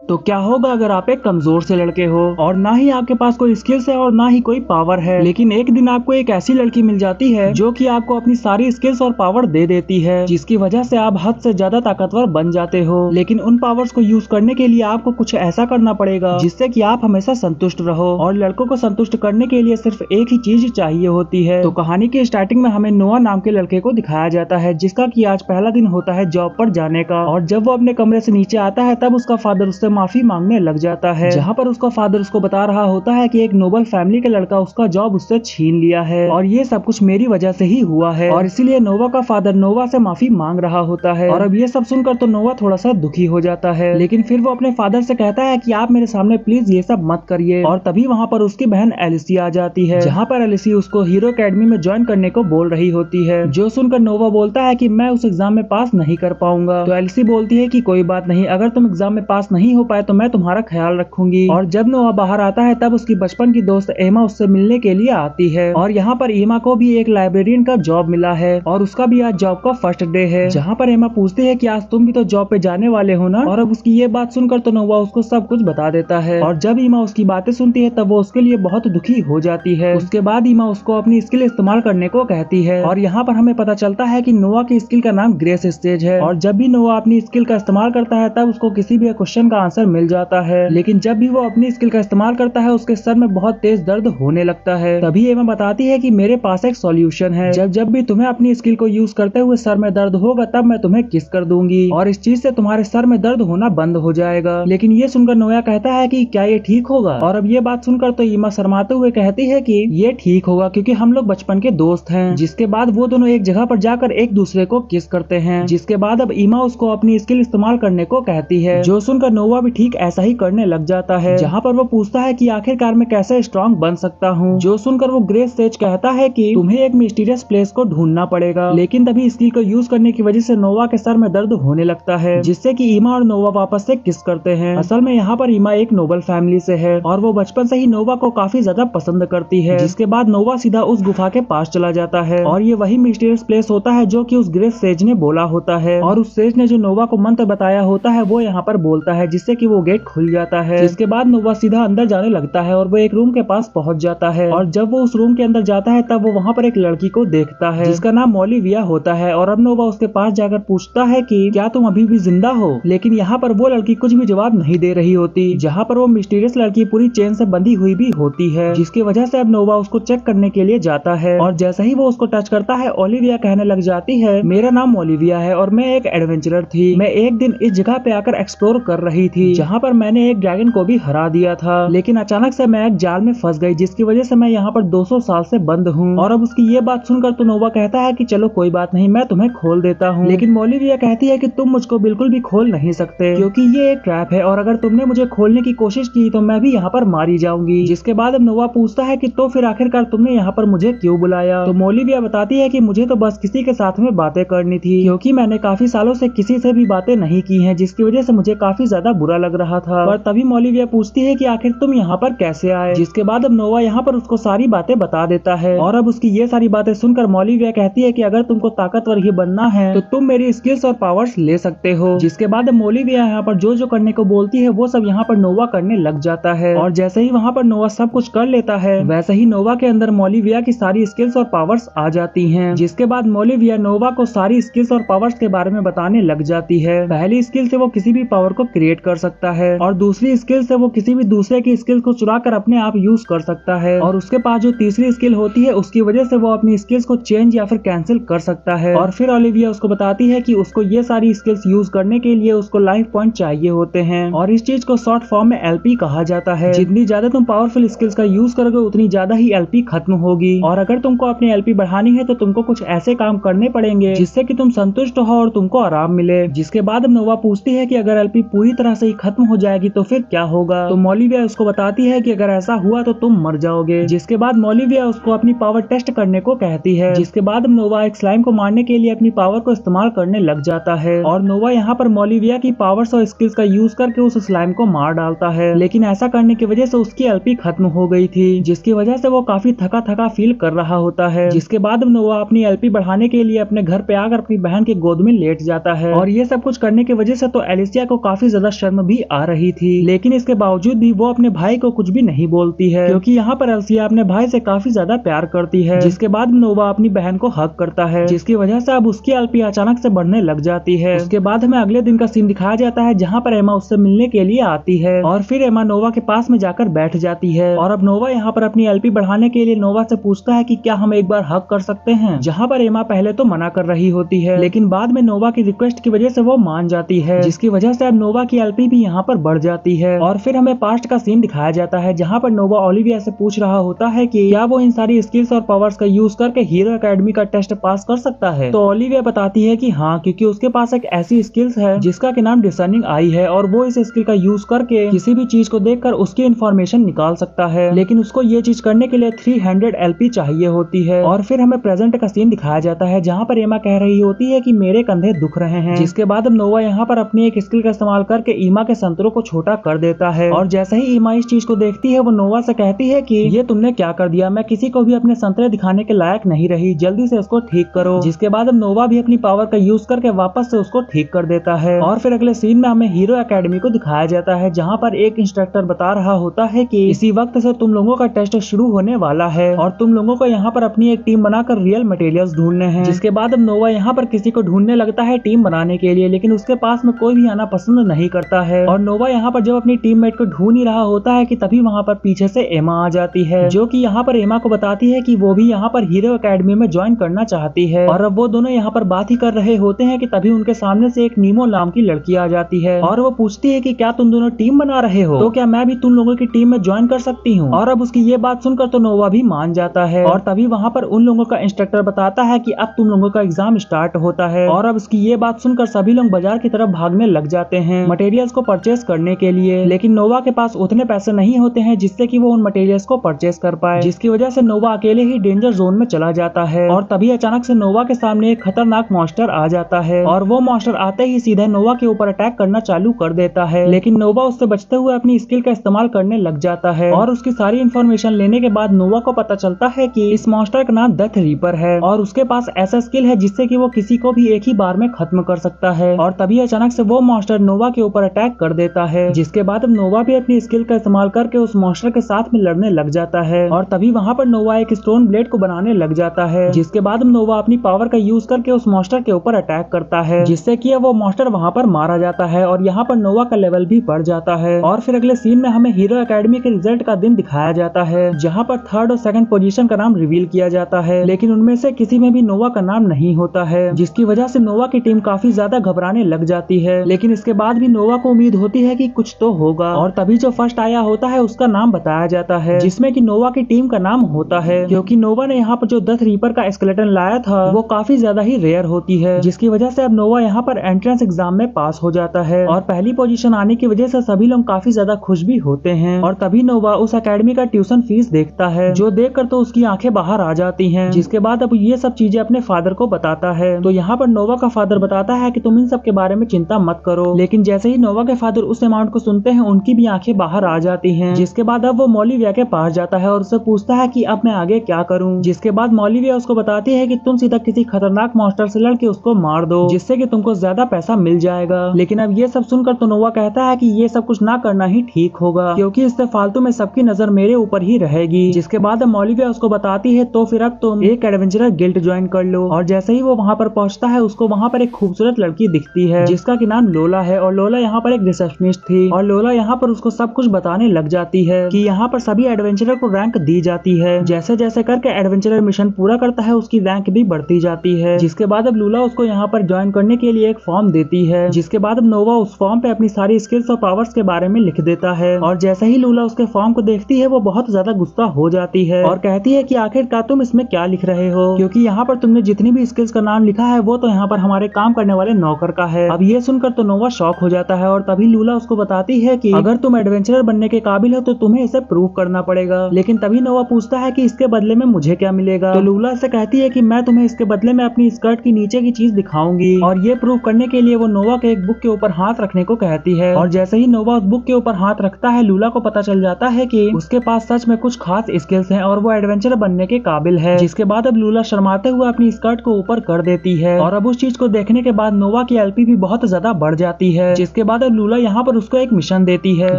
तो क्या होगा अगर आप एक कमजोर से लड़के हो और ना ही आपके पास कोई स्किल्स है और ना ही कोई पावर है, लेकिन एक दिन आपको एक ऐसी लड़की मिल जाती है जो कि आपको अपनी सारी स्किल्स और पावर दे देती है, जिसकी वजह से आप हद से ज्यादा ताकतवर बन जाते हो। लेकिन उन पावर्स को यूज करने के लिए आपको कुछ ऐसा करना पड़ेगा जिससे कि आप हमेशा संतुष्ट रहो, और लड़कों को संतुष्ट करने के लिए सिर्फ एक ही चीज चाहिए होती है। तो कहानी के स्टार्टिंग में हमें नोआ नाम के लड़के को दिखाया जाता है, जिसका कि आज पहला दिन होता है जॉब पर जाने का। और जब वो अपने कमरे से नीचे आता है तब उसका फादर उससे माफी मांगने लग जाता है, जहाँ पर उसका फादर उसको बता रहा होता है कि एक नोबल फैमिली का लड़का उसका जॉब उससे छीन लिया है और ये सब कुछ मेरी वजह से ही हुआ है, और इसीलिए नोवा का फादर नोवा से माफी मांग रहा होता है। और अब ये सब सुनकर तो नोवा थोड़ा सा दुखी हो जाता है, लेकिन फिर वो अपने फादर से कहता है कि आप मेरे सामने प्लीज ये सब मत करिए। और तभी वहाँ पर उसकी बहन एलिसी आ जाती है, जहाँ पर एलिसी उसको हीरो अकेडमी में ज्वाइन करने को बोल रही होती है, जो सुनकर नोवा बोलता है कि मैं उस एग्जाम में पास नहीं कर पाऊंगा। तो एलिसी बोलती है कि कोई बात नहीं, अगर तुम एग्जाम में पास नहीं हो पाए तो मैं तुम्हारा ख्याल रखूंगी। और जब नोआ बाहर आता है तब उसकी बचपन की दोस्त एमा उससे मिलने के लिए आती है, और यहाँ पर एमा को भी एक लाइब्रेरियन का जॉब मिला है और उसका भी आज जॉब का फर्स्ट डे है, जहाँ पर एमा पूछती है कि आज तुम भी तो जॉब पे जाने वाले हो ना। और अब उसकी ये बात सुनकर तो नोआ उसको सब कुछ बता देता है, और जब एमा उसकी बातें सुनती है तब वो उसके लिए बहुत दुखी हो जाती है। उसके बाद एमा उसको अपनी स्किल इस्तेमाल करने को कहती है, और यहाँ पर हमें पता चलता है कि नोआ की स्किल का नाम ग्रेस स्टेज है। और जब भी नोआ अपनी स्किल का इस्तेमाल करता है तब उसको किसी भी क्वेश्चन का आंसर मिल जाता है, लेकिन जब भी वो अपनी स्किल का इस्तेमाल करता है उसके सर में बहुत तेज दर्द होने लगता है। तभी एमा बताती है कि मेरे पास एक सॉल्यूशन है, जब भी तुम्हें अपनी स्किल को यूज करते हुए सर में दर्द होगा तब मैं तुम्हें किस कर दूंगी, और इस चीज से तुम्हारे सर में दर्द होना बंद हो जाएगा। लेकिन ये सुनकर नोया कहता है कि क्या ये ठीक होगा, और अब ये बात सुनकर तो एमा शर्माते हुए कहती है कि ये ठीक होगा क्योंकि हम लोग बचपन के दोस्त हैं। जिसके बाद वो दोनों एक जगह पर जाकर एक दूसरे को किस करते हैं, जिसके बाद अब एमा उसको अपनी स्किल इस्तेमाल करने को कहती है, जो सुनकर नोवा भी ठीक ऐसा ही करने लग जाता है, जहाँ पर वो पूछता है कि आखिरकार मैं कैसे स्ट्रॉन्ग बन सकता हूँ। जो सुनकर वो ग्रेस सेज कहता है कि तुम्हें एक मिस्टीरियस प्लेस को ढूंढना पड़ेगा, लेकिन तभी स्किल को यूज करने की वजह से नोवा के सर में दर्द होने लगता है, जिससे कि ईमा और नोवा वापस से किस करते हैं। असल में यहाँ पर ईमा एक नोबल फैमिली से है और वो बचपन से ही नोवा को काफी ज्यादा पसंद करती है, जिसके बाद नोवा सीधा उस गुफा के पास चला जाता है, और ये वही मिस्टीरियस प्लेस होता है जो कि उस ग्रेस सेज ने बोला होता है, और उस सेज ने जो नोवा को मंत्र बताया होता है वो यहाँ पर बोलता है, जिससे कि वो गेट खुल जाता है। जिसके बाद नोवा सीधा अंदर जाने लगता है और वो एक रूम के पास पहुंच जाता है, और जब वो उस रूम के अंदर जाता है तब वो वहाँ पर एक लड़की को देखता है जिसका नाम ओलिविया होता है, और अब नोवा उसके पास जाकर पूछता है कि क्या तुम अभी भी जिंदा हो, लेकिन यहाँ पर वो लड़की कुछ भी जवाब नहीं दे रही होती, जहाँ पर वो मिस्टीरियस लड़की पूरी चेन से बंधी हुई भी होती है, जिसकी वजह से अब नोवा उसको चेक करने के लिए जाता है, और जैसे ही वो उसको टच करता है ओलिविया कहने लग जाती है मेरा नाम ओलिविया है और मैं एक एडवेंचरर थी। मैं एक दिन इस जगह पे आकर एक्सप्लोर कर रही थी जहाँ पर मैंने एक ड्रैगन को भी हरा दिया था, लेकिन अचानक से मैं एक जाल में फंस गई जिसकी वजह से मैं यहाँ पर 200 साल से बंद हूँ। और अब उसकी ये बात सुनकर तो नोवा कहता है कि चलो कोई बात नहीं, मैं तुम्हें खोल देता हूँ, लेकिन ओलिविया कहती है कि तुम मुझको बिल्कुल भी खोल नहीं सकते क्योंकि ये एक ट्रैप है, और अगर तुमने मुझे खोलने की कोशिश की तो मैं भी यहाँ पर मारी जाऊंगी। जिसके बाद अब नोवा पूछता है कि तो फिर आखिरकार तुमने यहाँ पर मुझे क्यों बुलाया। तो ओलिविया बताती है कि मुझे तो बस किसी के साथ में बातें करनी थी क्योंकि मैंने काफी सालों से किसी से भी बातें नहीं की हैं, जिसकी वजह से मुझे काफी ज्यादा बुरा लग रहा था। और तभी ओलिविया पूछती है कि आखिर तुम यहाँ पर कैसे आए, जिसके बाद अब नोवा यहाँ पर उसको सारी बातें बता देता है, और अब उसकी ये सारी बातें सुनकर ओलिविया कहती है कि अगर तुमको ताकतवर ही बनना है तो तुम मेरी स्किल्स और पावर्स ले सकते हो। जिसके बाद अब ओलिविया यहाँ पर जो करने को बोलती है वो सब यहाँ पर नोवा करने लग जाता है, और जैसे ही वहाँ पर नोवा सब कुछ कर लेता है वैसे ही नोवा के अंदर ओलिविया की सारी स्किल्स और पावर्स आ जाती हैं। जिसके बाद ओलिविया नोवा को सारी स्किल्स और पावर्स के बारे में बताने लग जाती है। पहली स्किल से वो किसी भी पावर को क्रिएट कर सकता है, और दूसरी स्किल से वो किसी भी दूसरे की स्किल को चुरा कर अपने आप यूज कर सकता है, और उसके पास जो तीसरी स्किल होती है उसकी वजह से वो अपनी स्किल्स को चेंज या फिर कैंसिल कर सकता है। और फिर ओलिविया उसको बताती है कि उसको ये सारी स्किल्स यूज करने के लिए उसको लाइफ पॉइंट चाहिए होते हैं, और इस चीज को शॉर्ट फॉर्म में एलपी कहा जाता है। जितनी ज्यादा तुम पावरफुल स्किल्स का यूज करोगे उतनी ज्यादा ही एलपी खत्म होगी, और अगर तुमको अपनी एलपी बढ़ानी है तो तुमको कुछ ऐसे काम करने पड़ेंगे जिससे कि तुम संतुष्ट हो और तुमको आराम मिले। जिसके बाद नोवा पूछती है कि अगर एलपी पूरी तरह से ही खत्म हो जाएगी तो फिर क्या होगा। तो ओलिविया उसको बताती है कि अगर ऐसा हुआ तो तुम मर जाओगे। जिसके बाद ओलिविया उसको अपनी पावर टेस्ट करने को कहती है। जिसके बाद नोवा एक स्लाइम को मारने के लिए अपनी पावर को इस्तेमाल करने लग जाता है, और नोवा यहाँ पर ओलिविया की पावर्स और स्किल्स का यूज करके उस स्लाइम को मार डालता है, लेकिन ऐसा करने की वजह से उसकी एलपी खत्म हो गई थी, जिसकी वजह से वो काफी थका थका फील कर रहा होता है। जिसके बाद नोवा अपनी एलपी बढ़ाने के लिए अपने घर पे आकर अपनी बहन की गोद में लेट जाता है, और ये सब कुछ करने की वजह से तो एलिसिया को काफी ज्यादा शर्म भी आ रही थी, लेकिन इसके बावजूद भी वो अपने भाई को कुछ भी नहीं बोलती है, क्योंकि यहाँ पर एल्सिया अपने भाई से काफी ज्यादा प्यार करती है। जिसके बाद नोवा अपनी बहन को हक करता है, जिसकी वजह से अब उसकी एलपी अचानक से बढ़ने लग जाती है। उसके बाद हमें अगले दिन का सीन दिखाया जाता है, जहाँ पर एमा उससे मिलने के लिए आती है और फिर एमा नोवा के पास में जाकर बैठ जाती है। और अब नोवा यहाँ पर अपनी एलपी बढ़ाने के लिए नोवा से पूछता है कि क्या हम एक बार हक कर सकते हैं, जहाँ पर एमा पहले तो मना कर रही होती है, लेकिन बाद में नोवा की रिक्वेस्ट की वजह से वो मान जाती है, जिसकी वजह से अब नोवा की एलपी भी यहाँ पर बढ़ जाती है। और फिर हमें पास्ट का सीन दिखाया जाता है, जहाँ पर नोवा ओलिविया से पूछ रहा होता है कि क्या वो इन सारी स्किल्स और पावर्स का यूज करके हीरो एकेडमी का टेस्ट पास कर सकता है। तो ओलिविया बताती है कि हाँ, क्योंकि उसके पास एक ऐसी स्किल्स है जिसका के नाम डिसर्निंग आई है, और वो इस स्किल का यूज करके किसी भी चीज को देखकर उसकी इन्फॉर्मेशन निकाल सकता है, लेकिन उसको ये चीज करने के लिए 300 एलपी चाहिए होती है। और फिर हमें प्रेजेंट का सीन दिखाया जाता है, जहाँ पर एमा कह रही होती है कि मेरे कंधे दुख रहे हैं। जिसके बाद अब नोवा यहाँ पर अपनी एक स्किल का इस्तेमाल करके ईमा के संतरों को छोटा कर देता है, और जैसे ही ईमा इस चीज को देखती है, वो नोवा से कहती है कि ये तुमने क्या कर दिया, मैं किसी को भी अपने संतरे दिखाने के लायक नहीं रही, जल्दी से उसको ठीक करो। जिसके बाद अब नोवा भी अपनी पावर का यूज करके वापस से उसको ठीक कर देता है। और फिर अगले सीन में हमें हीरो एकेडमी को दिखाया जाता है, जहाँ पर एक इंस्ट्रक्टर बता रहा होता है कि इसी वक्त से तुम लोगों का टेस्ट शुरू होने वाला है, और तुम लोगों को यहाँ पर अपनी एक टीम बनाकर रियल मटेरियल्स ढूंढने हैं। जिसके बाद अब नोवा यहाँ पर किसी को ढूंढने लगता है टीम बनाने के लिए, लेकिन उसके पास में कोई भी आना पसंद नहीं करता है। और नोवा यहाँ पर जब अपनी टीममेट को ढूंढ ही रहा होता है कि तभी वहाँ पर पीछे से एमा आ जाती है, जो कि यहाँ पर एमा को बताती है कि वो भी यहाँ पर हीरो एकेडमी में ज्वाइन करना चाहती है। और अब वो दोनों यहाँ पर बात ही कर रहे होते हैं कि तभी उनके सामने से एक नीमो नाम की लड़की आ जाती है, और वो पूछती है कि क्या तुम दोनों टीम बना रहे हो, तो क्या मैं भी तुम लोगों की टीम में ज्वाइन कर सकती हूँ। और अब उसकी ये बात सुनकर तो नोवा भी मान जाता है, और तभी वहाँ पर उन लोगों का इंस्ट्रक्टर बताता है कि अब तुम लोगों का एग्जाम स्टार्ट होता है। और अब उसकी ये बात सुनकर सभी लोग बाजार की तरफ भागने लग जाते हैं मटेरियल्स को परचेस करने के लिए, लेकिन नोवा के पास उतने पैसे नहीं होते हैं जिससे कि वो उन मटेरियल्स को परचेस कर पाए, जिसकी वजह से नोवा अकेले ही डेंजर जोन में चला जाता है। और तभी अचानक से नोवा के सामने एक खतरनाक मॉन्स्टर आ जाता है, और वो मॉन्स्टर आते ही सीधे नोवा के ऊपर अटैक करना चालू कर देता है, लेकिन नोवा उससे बचते हुए अपनी स्किल का इस्तेमाल करने लग जाता है। और उसकी सारी इन्फॉर्मेशन लेने के बाद नोवा को पता चलता है कि इस मॉन्स्टर का नाम डेथ रीपर है, और उसके पास ऐसा स्किल है जिससे कि वो किसी को भी एक ही बार में खत्म कर सकता है। और तभी अचानक से वो मॉन्स्टर नोवा के ऊपर अटैक कर देता है, जिसके बाद अब नोवा भी अपनी स्किल का इस्तेमाल करके उस मॉन्स्टर के साथ में लड़ने लग जाता है। और तभी वहाँ पर नोवा एक स्टोन ब्लेड को बनाने लग जाता है, जिसके बाद नोवा अपनी पावर का यूज करके उस मॉन्स्टर के ऊपर अटैक करता है, जिससे कि वो मॉन्स्टर वहाँ पर मारा जाता है, और यहाँ पर नोवा का लेवल भी बढ़ जाता है। और फिर अगले सीन में हमें हीरो एकेडमी के रिजल्ट का दिन दिखाया जाता है, जहाँ पर 3rd और 2nd पोजीशन का नाम रिवील किया जाता है, लेकिन उनमें से किसी में भी नोवा का नाम नहीं होता है, जिसकी वजह से नोवा की टीम काफी ज्यादा घबराने लग जाती है। लेकिन इसके बाद भी नोवा को उम्मीद होती है कि कुछ तो होगा, और तभी जो फर्स्ट आया होता है उसका नाम बताया जाता है, जिसमें कि नोवा की टीम का नाम होता है, क्योंकि नोवा ने यहाँ पर जो डेथ रीपर का स्केलेटन लाया था वो काफी ज्यादा ही रेयर होती है, जिसकी वजह से अब नोवा यहाँ पर एंट्रेंस एग्जाम में पास हो जाता है, और पहली पोजीशन आने की वजह से सभी लोग काफी ज्यादा खुश भी होते हैं। और तभी नोवा उस एकेडमी का ट्यूशन फीस देखता है, जो देखकर तो उसकी आंखें बाहर आ जाती हैं। जिसके बाद अब ये सब चीजें अपने फादर को बताता है, तो यहाँ पर नोवा का फादर बताता है कि तुम इन सब के बारे में चिंता मत करो। लेकिन जैसे ही नोवा के फादर उस अमाउंट को सुनते हैं, उनकी भी आंखें बाहर आ जाती हैं। जिसके बाद अब वो मोलिविया के पास जाता है और उससे पूछता है कि अब मैं आगे क्या करूं। जिसके बाद मोलिविया उसको बताती है कि तुम सीधा किसी खतरनाक मॉन्स्टर से लड़के उसको मार दो, जिससे कि तुमको ज्यादा पैसा मिल जाएगा। लेकिन अब ये सब सुनकर तो नोवा कहता है कि ये सब कुछ ना करना ही ठीक होगा, क्योंकि इससे फालतू में सबकी नजर मेरे ऊपर ही रहेगी। जिसके बाद अब मोलिविया उसको बताती है तो फिर अब तुम एक एडवेंचरर गिल्ड ज्वाइन कर लो। और जैसे ही वो वहाँ पर पहुँचता है, उसको वहाँ पर एक खूबसूरत लड़की दिखती है जिसका की नाम लोला है, और लोला यहाँ पर एक रिसेप्शनिस्ट थी, और लोला यहाँ पर उसको सब कुछ बताने लग जाती है कि यहाँ पर सभी एडवेंचरर को रैंक दी जाती है, जैसे जैसे करके एडवेंचरर मिशन पूरा करता है उसकी रैंक भी बढ़ती जाती है। जिसके बाद अब लूला उसको यहाँ पर ज्वाइन करने के लिए एक फॉर्म देती है, जिसके बाद अब नोवा उस फॉर्म पे अपनी सारी स्किल्स और पावर्स के बारे में लिख देता है। और जैसे ही लूला उसके फॉर्म को देखती है, वो बहुत ज्यादा गुस्सा हो जाती है और कहती है कि आखिरकार तुम इसमें क्या लिख रहे हो, क्योंकि यहाँ पर तुमने जितनी भी स्किल्स का नाम लिखा है वो तो यहाँ पर हमारे काम करने वाले नौकर का है। अब ये सुनकर तो नोवा शॉक हो जाता है, और तभी लूला उसको बताती है कि अगर तुम एडवेंचरर बनने के काबिल हो तो तुम्हें इसे प्रूव करना पड़ेगा। लेकिन तभी नोवा पूछता है कि इसके बदले में मुझे क्या मिलेगा। तो लूला से कहती है कि मैं तुम्हें इसके बदले में अपनी स्कर्ट की नीचे की चीज दिखाऊंगी, और ये प्रूव करने के लिए वो नोवा के एक बुक के ऊपर हाथ रखने को कहती है। और जैसे ही नोवा उस बुक के ऊपर हाथ रखता है, लूला को पता चल जाता है कि उसके पास सच में कुछ खास स्किल्स हैं और वो एडवेंचरर बनने के काबिल है। जिसके बाद अब लूला शर्माते हुए अपनी स्कर्ट को ऊपर कर देती है, और अब उस चीज को देखने के बाद नोवा की एलपी भी बहुत ज्यादा बढ़ जाती है। जिसके बाद लूला यहाँ पर उसको एक मिशन देती है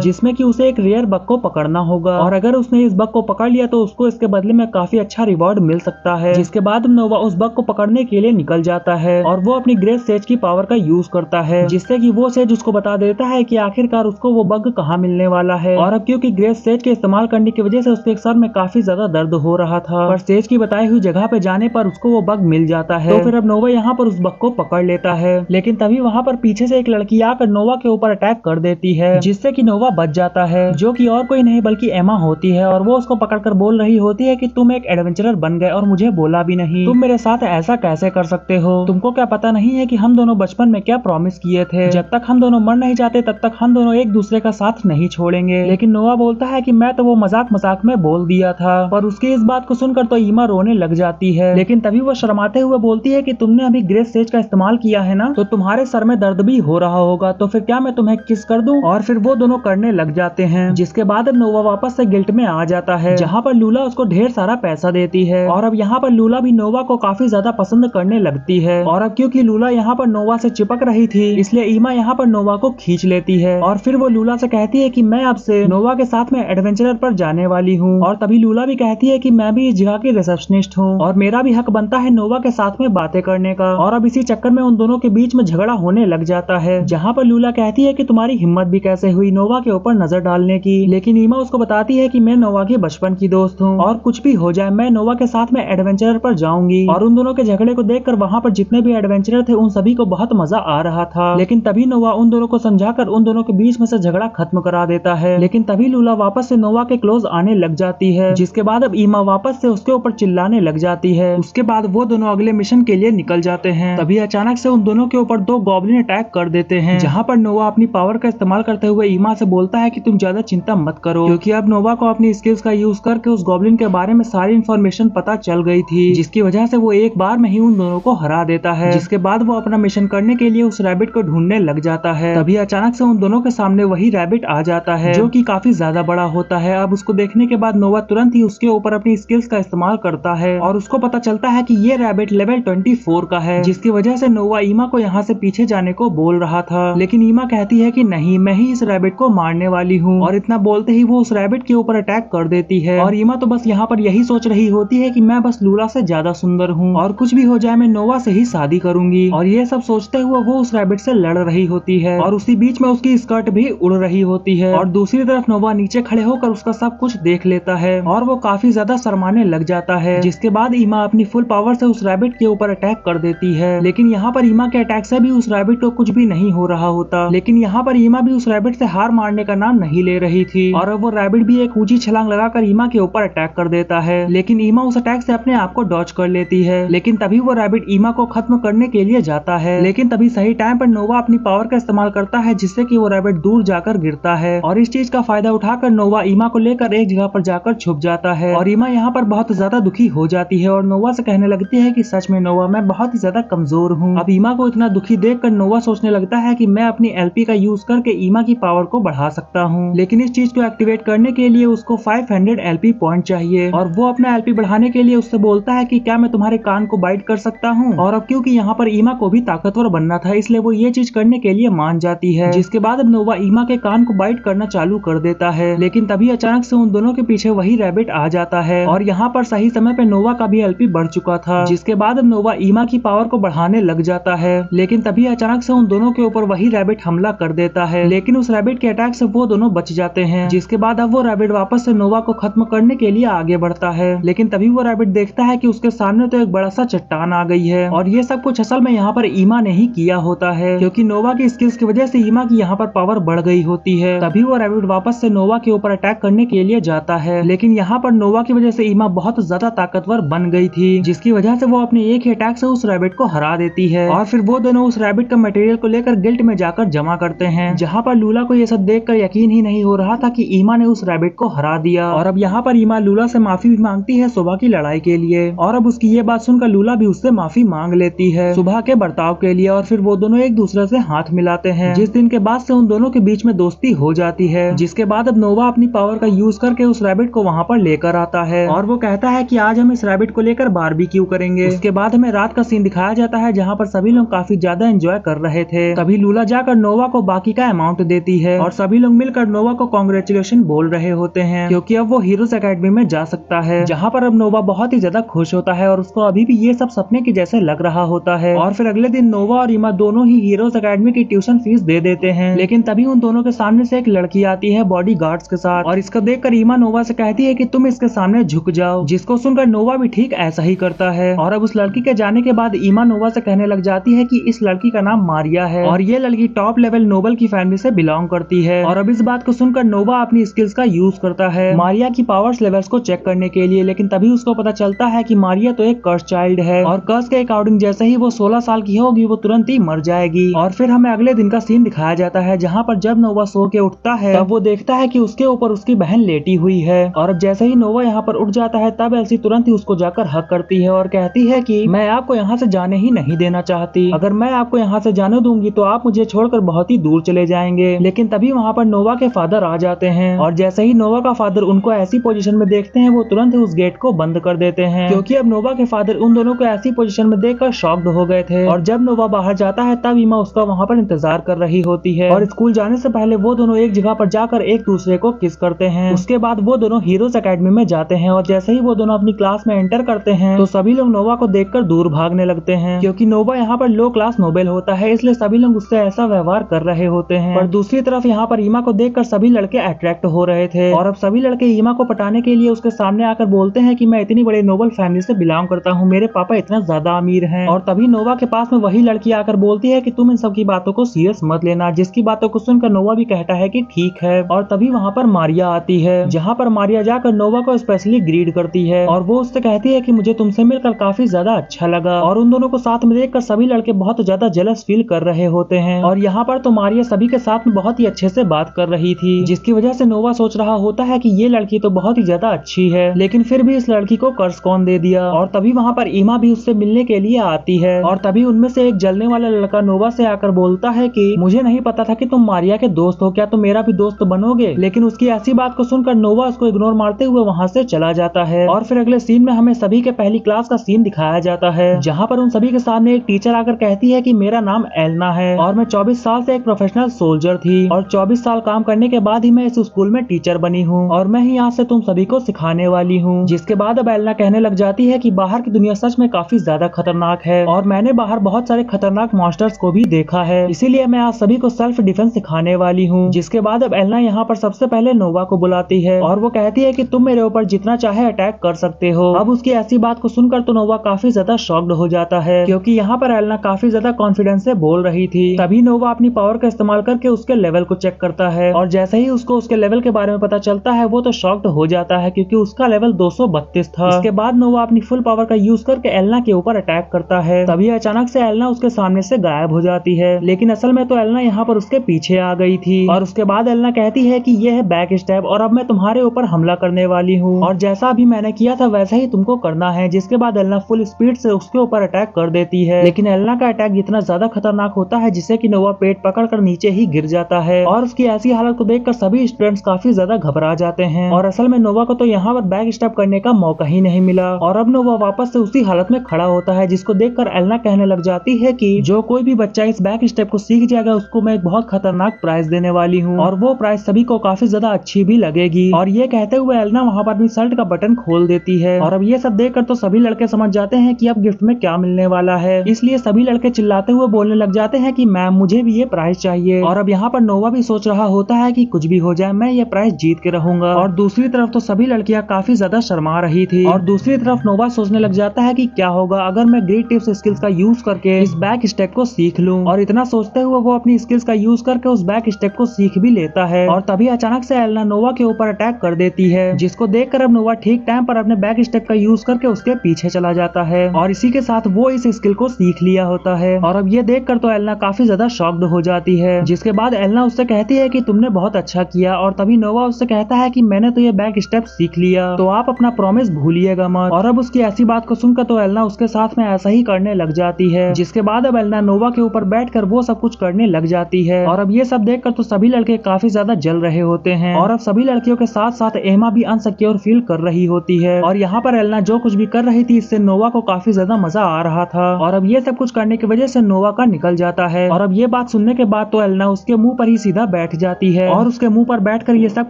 जिसमें कि उसे एक रेयर बग को पकड़ना होगा और अगर उसने इस बग को पकड़ लिया तो उसको इसके बदले में काफी अच्छा रिवॉर्ड मिल सकता है। जिसके बाद नोवा उस बग को पकड़ने के लिए निकल जाता है और वो अपनी ग्रेट सेज की पावर का यूज करता है जिससे कि वो सेज उसको बता देता है कि आखिरकार उसको वो बग कहाँ मिलने वाला है। और अब क्योंकि ग्रेट सेज के इस्तेमाल करने की वजह से उसके सर में काफी ज्यादा दर्द हो रहा था, पर सेज की बताई हुई जगह पे जाने पर उसको वो बग मिल जाता है। तो फिर अब नोवा यहाँ पर उस बग को पकड़ लेता है, लेकिन तभी वहाँ पर पीछे से एक लड़की आकर नोवा के ऊपर अटैक कर देती है जिससे कि नोवा बच जाता है, जो कि और कोई नहीं बल्कि एमा होती है। और वो उसको पकड़कर बोल रही होती है कि तुम एक एडवेंचरर बन गए और मुझे बोला भी नहीं, तुम मेरे साथ ऐसा कैसे कर सकते हो, तुमको क्या पता नहीं है कि हम दोनों बचपन में क्या प्रॉमिस किए थे, जब तक हम दोनों मर नहीं जाते तब तक हम दोनों एक दूसरे का साथ नहीं छोड़ेंगे। लेकिन नोवा बोलता है कि मैं तो वो मजाक मजाक में बोल दिया था। पर उसकी इस बात को सुनकर तो ईमा रोने लग जाती है, लेकिन तभी वो शर्माते हुए बोलती है कि तुमने अभी ग्रेट सेज का इस्तेमाल किया है ना, तो तुम्हारे सर में दर्द भी हो रहा होगा, तो फिर क्या मैं तुम्हें किस कर दूं। और फिर वो दोनों करने लग जाते हैं, जिसके बाद अब नोवा वापस से गिल्ट में आ जाता है जहाँ पर लूला उसको ढेर सारा पैसा देती है। और अब यहाँ पर लूला भी नोवा को काफी ज्यादा पसंद करने लगती है। और अब क्योंकि लूला यहाँ पर नोवा से चिपक रही थी इसलिए ईमा यहाँ पर नोवा को खींच लेती है और फिर वो लूला से कहती है कि मैं अब से नोवा के साथ में एडवेंचरर पर जाने वाली हूँ। और तभी लूला भी कहती है कि मैं भी इस जगह की रिसेप्शनिस्ट हूँ और मेरा भी हक बनता है नोवा के साथ में बातें करने का। और अब इसी चक्कर में उन दोनों के बीच में झगड़ा होने लग जाता है, जहाँ पर लूला कहती है कि तुम्हारी हिम्मत भी कैसे हुई नोवा के ऊपर नजर डालने की। लेकिन ईमा उसको बताती है कि मैं नोवा के बचपन की दोस्त हूँ और कुछ भी हो जाए मैं नोवा के साथ में एडवेंचरर पर जाऊंगी। और उन दोनों के झगड़े को देखकर वहाँ पर जितने भी एडवेंचरर थे उन सभी को बहुत मजा आ रहा था। लेकिन तभी नोवा उन दोनों को समझाकर उन दोनों के बीच में से झगड़ा खत्म करा देता है। लेकिन तभी लूला वापस से नोवा के क्लोज आने लग जाती है, जिसके बाद अब ईमा वापस से उसके ऊपर चिल्लाने लग जाती है। उसके बाद वो दोनों अगले मिशन के लिए निकल जाते हैं। तभी अचानक से उन दोनों के ऊपर दो गॉब्लिन अटैक कर देते हैं, जहाँ पर नोवा अपनी पावर का इस्तेमाल करते हुए ईमा से बोलता है कि तुम ज्यादा चिंता मत करो, क्योंकि अब नोवा को अपनी स्किल्स का यूज करके उस गॉब्लिन के बारे में सारी इन्फॉर्मेशन पता चल गई थी, जिसकी वजह से वो एक बार में ही उन दोनों को हरा देता है। जिसके बाद वो अपना मिशन करने के लिए उस रैबिट को ढूंढने लग जाता है। तभी अचानक से उन दोनों के सामने वही रैबिट आ जाता है, जो कि काफी ज्यादा बड़ा होता है। अब उसको देखने के बाद नोवा तुरंत ही उसके ऊपर अपनी स्किल्स का इस्तेमाल करता है और उसको पता चलता है कि ये रैबिट लेवल 24 का है, जिसकी वजह से नोवा ईमा को यहाँ से पीछे जाने को बोल रहा था। लेकिन ईमा कहती है कि नहीं, मैं ही इस रैबिट को मारने वाली हूँ। और इतना बोलते ही वो उस रैबिट के ऊपर अटैक कर देती है। और ईमा तो बस यहाँ पर यही सोच रही होती है कि मैं बस लूला से ज्यादा सुंदर हूँ और कुछ भी हो जाए मैं नोवा से ही शादी करूंगी। और ये सब सोचते हुए वो उस रैबिट से लड़ रही होती है और उसी बीच में उसकी स्कर्ट भी उड़ रही होती है। और दूसरी तरफ नोवा नीचे खड़े होकर उसका सब कुछ देख लेता है और वो काफी ज्यादा शर्माने लग जाता है। जिसके बाद ईमा अपनी फुल पावर से उस रैबिट के ऊपर अटैक कर देती है। लेकिन यहाँ पर ईमा के अटैक से भी उस रैबिट को कुछ भी नहीं हो रहा होता। लेकिन यहाँ पर ईमा भी उस रैबिट से हार मारने का नाम नहीं ले रही थी और अब वो रैबिट भी एक ऊंची छलांग लगाकर ईमा के ऊपर अटैक कर देता है। लेकिन ईमा उस अटैक से अपने आप को डॉज कर लेती है। लेकिन तभी वो रैबिट ईमा को खत्म करने के लिए जाता है। लेकिन तभी सही टाइम पर नोवा अपनी पावर का इस्तेमाल करता है, जिससे कि वो रैबिट दूर जाकर गिरता है। और इस चीज का फायदा उठाकर नोवा ईमा को लेकर एक जगह पर जाकर छुप जाता है। और ईमा यहाँ पर बहुत ज्यादा दुखी हो जाती है और नोवा से कहने लगती है कि सच में नोवा, मैं बहुत ही ज्यादा कमजोर हूँ। अब ईमा को इतना दुखी देखकर नोवा सोचने लगता है कि मैं अपनी एलपी का यूज करके ईमा की पावर को बढ़ा सकता हूँ। लेकिन इस चीज को एक्टिवेट करने के लिए उसको 500 एलपी पॉइंट चाहिए। और वो अपना एलपी बढ़ाने के लिए उससे बोलता है कि क्या मैं तुम्हारे कान को बाइट कर सकता हूँ। और अब क्योंकि यहाँ पर ईमा को भी ताकतवर बनना था, इसलिए वो ये चीज करने के लिए मान जाती है। जिसके बाद अब नोवा ईमा के कान को बाइट करना चालू कर देता है। लेकिन तभी अचानक से उन दोनों के पीछे वही रैबिट आ जाता है और यहाँ पर सही समय पे नोवा का भी एलपी बढ़ चुका था। जिसके बाद अब नोवा ईमा की पावर को बढ़ाने लग जाता है। लेकिन तभी अचानक से उन दोनों के ऊपर वही रैबिट हमला कर देता है। लेकिन उस रैबिट के अटैक से वो दोनों बच जाते हैं। जिसके बाद अब वो रैबिट वापस से नोवा को खत्म करने के लिए आगे बढ़ता है। लेकिन तभी वो रैबिट देखता है कि उसके सामने तो एक बड़ा सा चट्टान आ गई है और ये सब कुछ असल में यहाँ पर ईमा ने ही किया होता है, क्योंकि नोवा की स्किल्स की वजह से ईमा की यहाँ पर पावर बढ़ गई होती है। तभी वो रैबिट वापस से नोवा के ऊपर अटैक करने के लिए जाता है। लेकिन यहाँ पर नोवा की वजह से ईमा बहुत ज्यादा ताकतवर बन गई थी, जिसकी वजह से वो अपने एक ही अटैक से उस रैबिट को हरा देती है। और फिर वो दोनों उस रैबिट का मटेरियल को लेकर गिल्ट में जाकर जमा करते हैं, जहाँ पर लूला को ये सब देखकर यकीन ही नहीं हो रहा था कि ईमा ने उस रैबिट को हरा दिया। और अब यहाँ पर ईमा लूला से माफी भी मांगती है सुबह की लड़ाई के लिए। और अब उसकी ये बात सुनकर लूला भी उससे माफी मांग लेती है सुबह के बर्ताव के लिए। और फिर वो दोनों एक दूसरे से हाथ मिलाते हैं, जिस दिन के बाद से उन दोनों के बीच में दोस्ती हो जाती है। जिसके बाद अब नोवा अपनी पावर का यूज करके उस रैबिट को वहाँ पर लेकर आता है और वो कहता है कि आज हम इस रैबिट को लेकर बारबेक्यू करेंगे। उसके बाद हमें रात का सीन दिखाया जाता है, जहाँ पर सभी लोग काफी ज्यादा एंजॉय कर रहे थे। तभी लूला जाकर नोवा को बाकी का अमाउंट देती है और सभी लोग मिलकर नोवा को कांग्रेचुलेशन बोल रहे होते हैं क्योंकि अब वो हीरोज एकेडमी में जा सकता है, जहाँ पर अब नोवा बहुत ही ज्यादा खुश होता है और उसको अभी भी ये सब सपने के जैसे लग रहा होता है। और फिर अगले दिन नोवा और ईमा दोनों ही हीरोज एकेडमी की ट्यूशन फीस दे देते हैं, लेकिन तभी उन दोनों के सामने से एक लड़की आती है बॉडी गार्ड्स के साथ और इसको देखकर ईमा नोवा से कहती है कि तुम इसके सामने झुक जाओ, जिसको सुनकर नोवा भी ठीक ऐसा ही करता है। और अब उस लड़की के जाने के बाद ईमा नोवा से कहने लग जाती है कि इस लड़की का नाम मारिया है और ये लड़की टॉप लेवल नोबल की फैमिली से बिलोंग करती है। और अब इस बात को सुनकर नोवा अपनी स्किल्स का यूज करता है मारिया की पावर्स लेवल्स को चेक करने के लिए, लेकिन तभी उसको पता चलता है कि मारिया तो एक कर्स चाइल्ड है और कर्स के अकॉर्डिंग जैसे ही वो 16 साल की होगी वो तुरंत ही मर जाएगी। और फिर हमें अगले दिन का सीन दिखाया जाता है जहाँ पर जब नोवा सो के उठता है तब वो देखता है कि उसके ऊपर उसकी बहन लेटी हुई है और अब जैसे ही नोवा यहाँ पर उठ जाता है तब एल्सी तुरंत ही उसको जाकर हक करती है और कहती है कि मैं आपको यहाँ से जाने ही नहीं देना चाहती, अगर मैं आपको यहाँ से जाने दूंगी तो आप मुझे छोड़कर बहुत ही दूर चले जाएंगे। लेकिन तभी वहाँ पर नोवा के फादर आ जाते हैं और जैसे ही नोवा का फादर उनको ऐसी पोजीशन में देखते हैं वो तुरंत ही उस गेट को बंद कर देते हैं क्योंकि अब नोवा के फादर उन दोनों को ऐसी पोजीशन में देखकर शॉक्ड हो गए थे। और जब नोवा बाहर जाता है तब ईमा उसका वहाँ पर इंतजार कर रही होती है और स्कूल जाने से पहले वो दोनों एक जगह पर जाकर एक दूसरे को किस करते हैं। उसके बाद वो दोनों हीरोज एकेडमी में जाते हैं और जैसे ही वो दोनों अपनी क्लास में एंटर करते हैं तो सभी लोग नोवा को देखकर दूर भागने लगते हैं क्योंकि नोवा यहाँ पर लो क्लास नोबेल होता है, इसलिए सभी लोग उससे ऐसा व्यवहार कर रहे होते हैं। पर दूसरी तरफ यहाँ पर ईमा को देखकर सभी लड़के अट्रैक्ट हो रहे थे और अब सभी लड़के ईमा को पटाने के लिए उसके सामने आकर बोलते हैं कि मैं इतनी बड़ी नोबल फैमिली से बिलोंग करता हूँ, मेरे पापा इतना ज्यादा अमीर हैं। और तभी नोवा के पास में वही लड़की आकर बोलती है कि तुम इन सब की बातों को सीरियस मत लेना, जिसकी बातों को सुनकर नोवा भी कहता है कि ठीक है। और तभी वहाँ पर मारिया आती है जहाँ पर मारिया जाकर नोवा को स्पेशली ग्रीड करती है और वो उससे कहती है कि मुझे तुमसे मिलकर काफी ज्यादा अच्छा लगा। और उन दोनों को साथ में देखकर सभी लड़के बहुत ज्यादा जेलस फील कर रहे होते हैं और यहाँ पर तो मारिया सभी के साथ में बहुत ही अच्छे से बात कर रही थी, जिसकी वजह से नोवा सोच रहा होता है कि ये लड़की तो बहुत ही ज्यादा अच्छी है, लेकिन फिर भी इस लड़की को कर्ज कौन दे दिया। और तभी वहाँ पर ईमा भी उससे मिलने के लिए आती है और तभी उनमें से एक जलने वाला लड़का नोवा से आकर बोलता है कि मुझे नहीं पता था कि तुम मारिया के दोस्त हो, क्या तुम मेरा भी दोस्त बनोगे। लेकिन उसकी ऐसी बात को सुनकर नोवा उसको इग्नोर मारते हुए वहाँ से चला जाता है। और फिर अगले सीन में हमें सभी के पहली क्लास का सीन दिखाया जाता है जहाँ पर उन सभी के सामने एक टीचर आकर कहती है कि मेरा नाम एलना है और मैं 24 साल से एक प्रोफेशनल सोल्जर थी और 24 साल काम करने के बाद ही मैं इस स्कूल में टीचर बनी हूँ और मैं ही यहाँ से तुम सभी को सिखाने वाली हूँ। जिसके बाद अब एलना कहने लग जाती है कि बाहर की दुनिया सच में काफी ज्यादा खतरनाक है और मैंने बाहर बहुत सारे खतरनाक मॉन्स्टर्स को भी देखा है, इसीलिए मैं आज सभी को सेल्फ डिफेंस सिखाने वाली हूँ। जिसके बाद अब एलना यहाँ पर सबसे पहले नोवा को बुलाती है और वो कहती है कि तुम मेरे ऊपर जितना चाहे अटैक कर सकते हो। अब उसकी ऐसी बात को सुनकर तो नोवा काफी ज्यादा शॉक्ड हो जाता है क्योंकि यहाँ पर एलना काफी ज्यादा कॉन्फिडेंस से बोल रही थी। तभी नोवा अपनी पावर का इस्तेमाल करके उसके लेवल को चेक करता है और जैसे ही उसको उसके लेवल के बारे में पता चलता है वो तो शॉक्ड हो जाता है क्योंकि उसका लेवल 232 था। इसके बाद नोवा अपनी फुल पावर का यूज करके एलना के ऊपर अटैक करता है। तभी अचानक से एलना उसके सामने से गायब हो जाती है, लेकिन असल में तो एलना यहाँ पर उसके पीछे आ गई थी। और उसके बाद एलना कहती है कि ये है बैक स्टेप और अब मैं तुम्हारे ऊपर हमला करने वाली हूँ और जैसा अभी मैंने किया था वैसा ही तुमको करना है। जिसके बाद एलना फुल स्पीड से उसके ऊपर अटैक कर देती है, लेकिन एलना का अटैक इतना ज्यादा खतरनाक होता है जिससे कि नोवा पेट पकड़कर नीचे ही गिर जाता है और उसकी ऐसी हालत को देखकर सभी स्टूडेंट्स काफी ज्यादा घबरा जाते हैं। और असल में नोवा को तो यहाँ पर बैक स्टेप करने का मौका ही नहीं मिला और अब नोवा वापस से उसी हालत में खड़ा होता है, जिसको देखकर एलना कहने लग जाती है कि जो कोई भी बच्चा इस बैक स्टेप को सीख जाएगा उसको मैं एक बहुत खतरनाक प्राइज देने वाली हूँ और वो प्राइज सभी को काफी ज्यादा अच्छी भी लगेगी। और ये कहते हुए एलना वहाँ पर अपनी शर्ट का बटन खोल देती है और अब ये सब देखकर तो सभी लड़के समझ जाते हैं कि अब गिफ्ट में क्या मिलने वाला है, इसलिए सभी लड़के चिल्लाते हुए बोलने लग जाते हैं कि मैम मुझे भी ये प्राइज चाहिए। और अब यहाँ पर नोवा भी सोच रहा होता है कि कुछ भी हो जाए मैं ये प्राइज जीत के रहूंगा। और दूसरी तरफ तो सभी लड़कियां काफी ज्यादा शर्मा रही थी और दूसरी तरफ नोवा सोचने लग जाता है कि क्या होगा अगर मैं ग्रेट टिप्स स्किल्स का यूज करके इस बैक स्टेप को सीख लूं। और इतना सोचते हुए वो अपनी स्किल्स का यूज करके उस बैक स्टेप को सीख भी लेता है और तभी अचानक से एलना नोवा के ऊपर अटैक कर देती है, जिसको देखकर अब नोवा ठीक टाइम पर अपने बैक स्टेप का यूज करके उसके पीछे चला जाता है और इसी के साथ वो इस स्किल को सीख लिया होता है। और अब ये देखकर तो एलना काफी ज्यादा शॉक्ड हो जाती है, जिसके बाद एलना उससे कहती है कि तुमने बहुत अच्छा किया और तभी नोवा उससे कहता है कि मैंने तो ये बैक स्टेप सीख लिया तो आप अपना प्रॉमिस भूलिएगा मत। और अब उसकी ऐसी बात को सुनकर तो एलना उसके साथ में ऐसा ही करने लग जाती है, जिसके बाद अब एलना नोवा के ऊपर बैठकर वो सब कुछ करने लग जाती है। और अब ये सब देखकर तो सभी लड़के काफी ज्यादा जल रहे होते हैं और अब सभी लड़कियों के साथ साथ एमा भी अनसिक्योर फील कर रही होती है। और यहाँ पर एलना जो कुछ भी कर रही थी इससे नोवा को काफी ज्यादा मजा आ रहा था और अब ये सब कुछ करने की वजह से नोवा का निकल जाता है। और अब ये बात सुनने के बाद तो एलना उसके मुंह पर ही सीधा बैठ जाती है और उसके मुंह पर बैठकर ये सब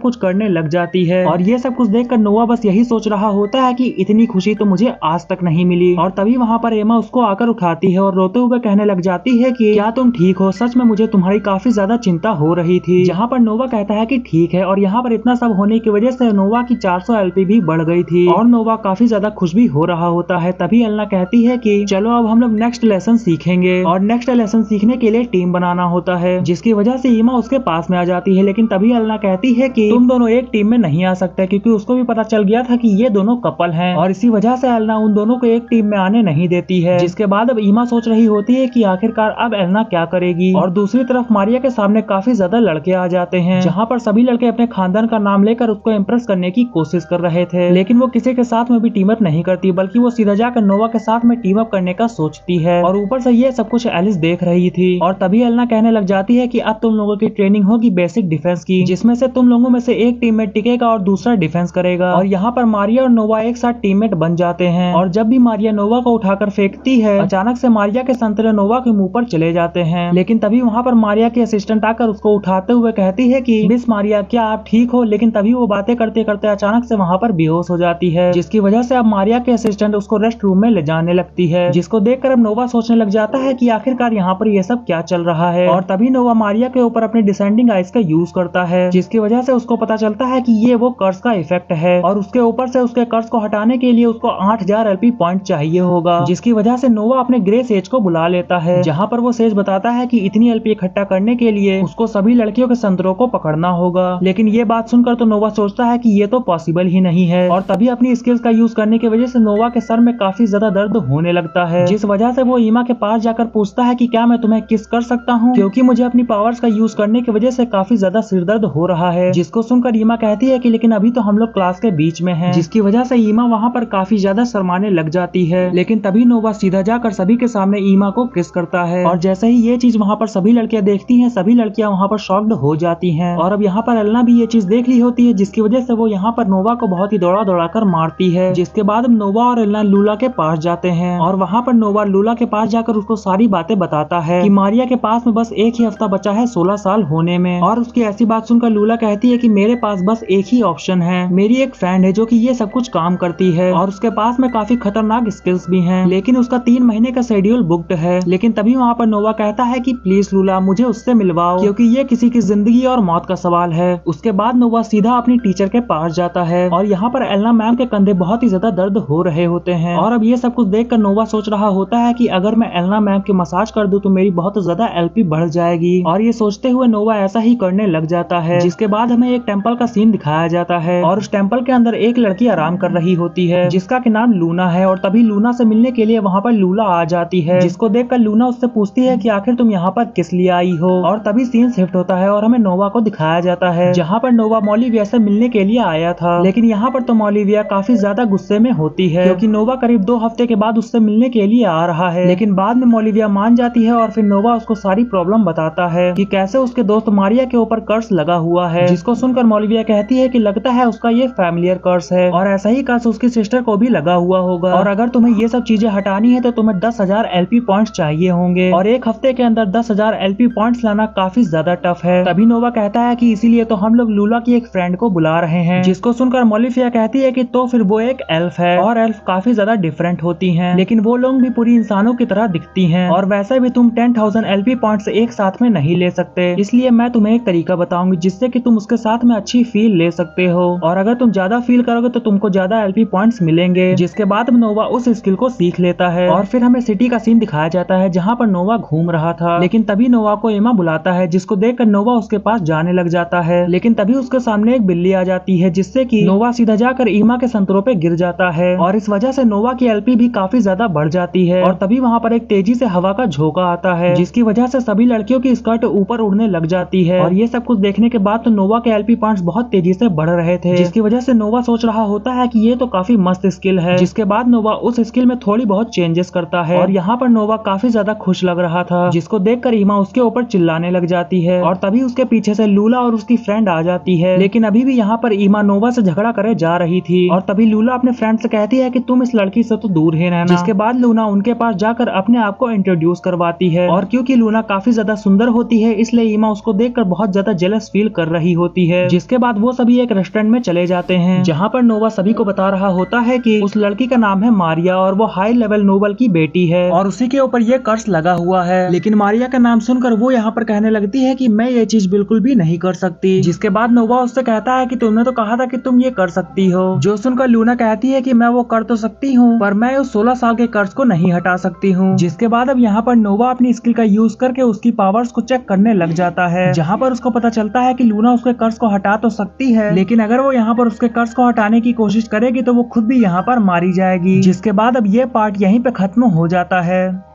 कुछ करने लग जाती है। और ये सब कुछ देखकर नोवा बस यही सोच रहा होता है कि इतनी खुशी तो मुझे आज तक नहीं मिली। और तभी वहाँ पर एमा उसको आकर उठाती है और रोते हुए कहने लग जाती है कि क्या तुम ठीक हो? सच में मुझे तुम्हारी काफी ज्यादा चिंता हो रही थी। जहाँ पर नोवा कहता है कि ठीक है। और यहाँ पर इतना सब होने की वजह से नोवा की 400 एलपी भी बढ़ गई थी और नोवा काफी ज्यादा खुश भी हो रहा होता है। तभी एलना कहती है कि चलो अब हम लोग नेक्स्ट लेसन सीखेंगे। और नेक्स्ट लेसन सीखने के लिए टीम बनाना होता है, जिसकी वजह से ईमा उसके पास में आ जाती है। लेकिन तभी एलना कहती है कि तुम दोनों एक टीम में नहीं आ सकते, क्योंकि उसको भी पता चल गया था कि ये दोनों कपल हैं और इसी वजह से एलना उन दोनों को एक टीम में आने नहीं देती है। जिसके बाद अब ईमा सोच रही होती है कि आखिरकार अब एलना क्या करेगी। और दूसरी तरफ मारिया के सामने काफी ज्यादा लड़के आ जाते हैं, जहाँ पर सभी लड़के अपने खानदान का नाम लेकर उसको इम्प्रेस करने की कोशिश कर रहे थे। लेकिन वो किसी के साथ में भी टीम अप नहीं करती, बल्कि वो सीधा जाकर नोवा के साथ में टीम अप करने का सोचती है। और ऊपर से ये सब कुछ एलिस देख रही थी। और तभी एलना कहने लग जाती है कि अब तुम लोगों की ट्रेनिंग होगी बेसिक डिफेंस की, जिसमें से तुम लोगों में से एक टीममेट टिकेगा और दूसरा डिफेंस करेगा। और यहाँ पर मारिया और नोवा एक साथ टीममेट बन जाते हैं। और जब भी मारिया नोवा को उठाकर फेंकती है, अचानक से मारिया के संतरे नोवा के मुंह पर चले जाते हैं। लेकिन तभी वहाँ पर मारिया की असिस्टेंट आकर उसको उठाते हुए कहती है कि मिस मारिया, क्या आप ठीक हो? लेकिन तभी वो बातें करते करते अचानक से वहाँ पर बेहोश हो जाती है, जिसकी वजह से अब मारिया के असिस्टेंट उसको रेस्ट रूम में ले जाने लगती है। जिसको देखकर अब नोवा सोचने लग जाता है कि आखिरकार यहाँ पर ये सब क्या चल रहा है। और तभी नोवा मारिया के ऊपर अपने डिसेंडिंग आइस का यूज करता है, जिसकी वजह से उसको पता चलता है कि ये वो कर्स का इफेक्ट है। और उसके ऊपर से उसके कर्स को हटाने के लिए उसको 8000 एलपी पॉइंट चाहिए होगा, जिसकी वजह से नोवा अपने ग्रे सेज को बुला लेता है, जहाँ पर वो सेज बताता है कि इतनी एलपी इकट्ठा करने के लिए उसको सभी लड़कियों के संतरों को पकड़ना होगा। लेकिन ये बात सुनकर तो नोवा सोचता है कि ये तो पॉसिबल ही नहीं है। और तभी अपनी स्किल्स का यूज करने की वजह से नोवा के सर में काफी ज्यादा दर्द होने लगता है, जिस वजह से वो ईमा के पास जाकर पूछता है कि क्या मैं तुम्हें किस कर सकता हूँ, क्योंकि मुझे अपनी पावर्स का यूज करने की वजह से काफी ज्यादा सिर दर्द हो रहा है। जिसको सुनकर ईमा कहती है कि लेकिन अभी तो हम लोग क्लास के बीच में हैं, जिसकी वजह से ईमा वहाँ पर काफी ज्यादा शर्माने लग जाती है। लेकिन तभी नोवा सीधा जाकर सभी के सामने ईमा को किस करता है। और जैसे ही ये चीज वहाँ पर सभी लड़कियां देखती हैं, सभी लड़कियां वहाँ पर शॉक्ड हो जाती हैं। और अब यहाँ पर एलना भी ये चीज देख ली होती है, जिसकी वजह से वो यहाँ पर नोवा को बहुत ही दौड़ा दौड़ा कर मारती है। जिसके बाद अब नोवा और एलना लूला के पास जाते हैं और वहाँ पर नोवा लूला के पास जाकर उसको सारी बातें बताता है कि मारिया के पास में बस एक ही हफ्ता बचा है 16 साल होने में। और उसकी ऐसी बात सुनकर लूला कहती है कि मेरे पास बस एक ही ऑप्शन है, मेरी एक फ्रेंड है जो कि ये सब कुछ काम करती है और उसके पास में काफी खतरनाक स्किल्स भी हैं, लेकिन उसका 3 महीने का शेड्यूल बुक्ड है। लेकिन तभी वहाँ पर नोवा कहता है कि प्लीज लूला मुझे उससे मिलवाओ, क्योंकि ये किसी की जिंदगी और मौत का सवाल है। उसके बाद नोवा सीधा अपनी टीचर के पास जाता है और यहाँ पर एलना मैम के कंधे बहुत ही ज्यादा दर्द हो रहे होते हैं। और अब ये सब कुछ देखकर नोवा सोच रहा होता है कि अगर मैं एलना मैम की मसाज कर दूं तो मेरी बहुत ज्यादा एलपी बढ़ जाएगी। और ये सोचते हुए नोवा ऐसा ही करने लग जाता है। जिसके बाद हमें एक टेम्पल का सीन दिखाया जाता है और उस टेम्पल के अंदर एक लड़की आराम कर रही होती है, जिसका के नाम लूना है। और तभी लूना से मिलने के लिए वहाँ पर लूला आ जाती है, जिसको देखकर लूना उससे पूछती है कि आखिर तुम यहाँ पर किस लिए आई हो। और तभी सीन शिफ्ट होता है और हमें नोवा को दिखाया जाता है, जहाँ पर नोवा मोलिविया से मिलने के लिए आया था। लेकिन यहाँ पर तो मोलिविया काफी ज्यादा गुस्से में होती है, क्योंकि नोवा करीब 2 हफ्ते के बाद उससे मिलने के लिए आ रहा है। लेकिन बाद में मोलिविया मान जाती है और फिर नोवा उसको सारी प्रॉब्लम बताता है कि कैसे उसके दोस्त मारिया के ऊपर कर्स लगा हुआ है, जिसको सुनकर मोलिविया कहती है कि लगता है उसका ये फैमिलियर कर्स है और ऐसा ही कर्स उसकी सिस्टर को भी लगा हुआ होगा। और अगर तुम्हें ये सब चीजें हटानी है तो तुम्हें 10,000 एलपी पॉइंट्स चाहिए होंगे और एक हफ्ते के अंदर 10,000 एलपी पॉइंट्स लाना काफी ज्यादा टफ है। तभी नोवा कहता है कि इसीलिए तो हम लोग लूला की एक फ्रेंड को बुला रहे हैं, जिसको सुनकर मोलिविया कहती है कि तो फिर वो एक एल्फ है और एल्फ काफी ज्यादा डिफरेंट होती हैं, लेकिन वो लोग भी पूरी इंसानों की तरह दिखती हैं और वैसे भी तुम 10,000 एलपी पॉइंट्स एक साथ में नहीं ले सकते। इसलिए मैं तुम्हें एक तरीका बताऊंगी जिससे कि तुम उसके साथ में अच्छी फील ले सकते हो, और अगर तुम ज्यादा फील करोगे तो तुमको ज्यादा एलपी पॉइंट्स मिलेंगे। जिसके बाद नोवा उस स्किल को सीख लेता है और फिर हमें सिटी का सीन दिखाया जाता है जहाँ पर नोवा घूम रहा था। लेकिन तभी नोवा को एमा बुलाता है, जिसको देखकर नोवा उसके पास जाने लग जाता है। लेकिन तभी उसके सामने एक बिल्ली आ जाती है, जिससे कि नोवा सीधा जाकर एमा के संतरों पे गिर जाता है और इस वजह से नोवा की एलपी भी काफी ज्यादा बढ़ जाती है। और तभी वहाँ पर एक तेजी से हवा का झोंका आता है, जिसकी वजह से सभी लड़कियों की स्कर्ट ऊपर उड़ने लग जाती है। और ये सब कुछ देखने के बाद तो नोवा के एलपी पॉइंट्स बहुत तेजी से बढ़ रहे थे, जिसकी वजह से नोवा सोच रहा होता है कि ये तो काफी मस्त स्किल है। जिसके बाद नोवा उस स्किल में थोड़ी बहुत चेंजेस करता है और यहाँ पर नोवा काफी ज्यादा खुश लग रहा था, जिसको देखकर ईमा उसके ऊपर चिल्लाने लग जाती है। और तभी उसके पीछे से लूला और उसकी फ्रेंड आ जाती है, लेकिन अभी भी यहाँ पर ईमा नोवा से झगड़ा करे जा रही थी। और तभी लूला अपने फ्रेंड से कहती है कि तुम इस लड़की से तो दूर ही रहना। जिसके बाद लूना उनके पास जाकर अपने आप को इंट्रोड्यूस करवाती है और क्योंकि लूना काफी ज्यादा सुंदर होती है, इसलिए ईमा उसको देखकर बहुत ज्यादा जेलस फील कर रही होती है। जिसके बाद वो सभी एक रेस्टोरेंट में चले जाते हैं, जहाँ पर नोवा सभी को बता रहा होता है कि उस लड़की का नाम है मारिया और वो हाई लेवल नोबल की बेटी है और उसी के ऊपर ये कर्स लगा हुआ है। लेकिन मारिया का नाम सुनकर वो यहाँ पर कहने लगती है कि मैं ये चीज बिल्कुल भी नहीं कर सकती। जिसके बाद नोवा उससे कहता है कि तुमने तो कहा था कि तुम ये कर सकती हो। जो सुनकर लूना कहती है कि मैं वो कर तो सकती हूँ, पर मैं उस 16 साल के कर्ज को नहीं हटा सकती हूँ। जिसके बाद अब यहाँ पर नोवा अपनी स्किल का यूज करके उसकी पावर्स को चेक करने लग जाता है, जहाँ पर उसको पता चलता है कि लूना उसके कर्ज को हटा तो सकती है, लेकिन अगर वो यहाँ पर उसके कर्ज को हटाने की कोशिश करेगी तो वो खुद भी यहाँ पर मारी जाएगी। जिसके बाद अब ये पार्ट यहीं पे खत्म हो जाता है।